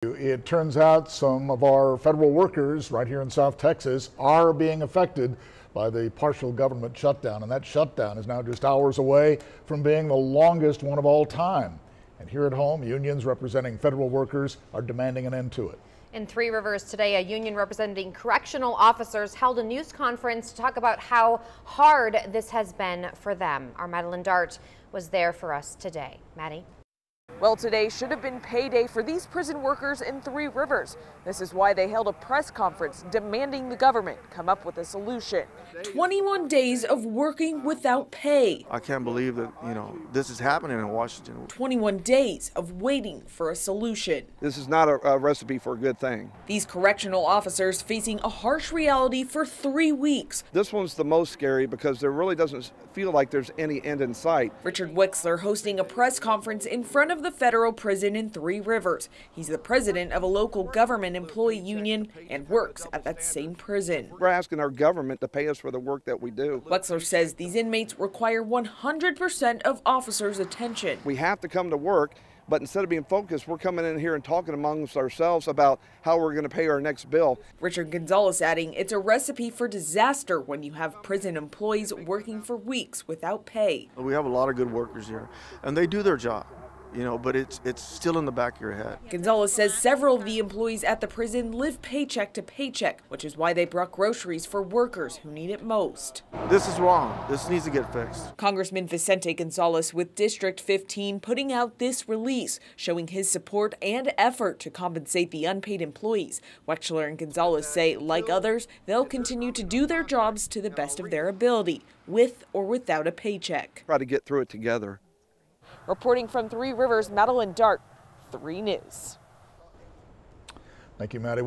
It turns out some of our federal workers right here in South Texas are being affected by the partial government shutdown, and that shutdown is now just hours away from being the longest one of all time. And here at home, unions representing federal workers are demanding an end to it. In Three Rivers today, a union representing correctional officers held a news conference to talk about how hard this has been for them. Our Madeline Dart was there for us today. Maddie? Well, today should have been payday for these prison workers in Three Rivers. This is why they held a press conference demanding the government come up with a solution. 21 days of working without pay. I can't believe that, this is happening in Washington. 21 days of waiting for a solution. This is not a recipe for a good thing. These correctional officers facing a harsh reality for 3 weeks. This one's the most scary because there really doesn't feel like there's any end in sight. Richard Wixler hosting a press conference in front of the federal prison in Three Rivers. He's the president of a local government employee union and works at that same prison. We're asking our government to pay us for the work that we do. Wexler says these inmates require 100% of officers' attention. We have to come to work, but instead of being focused, we're coming in here and talking amongst ourselves about how we're going to pay our next bill. Richard Gonzalez adding it's a recipe for disaster when you have prison employees working for weeks without pay. We have a lot of good workers here, and they do their job. But it's still in the back of your head. Gonzalez says several of the employees at the prison live paycheck to paycheck, which is why they brought groceries for workers who need it most. This is wrong. This needs to get fixed. Congressman Vicente Gonzalez with District 15 putting out this release, showing his support and effort to compensate the unpaid employees. Wexler and Gonzalez say, like others, they'll continue to do their jobs to the best of their ability, with or without a paycheck. Try to get through it together. Reporting from Three Rivers, Madeline Dart, 3 News. Thank you, Maddie.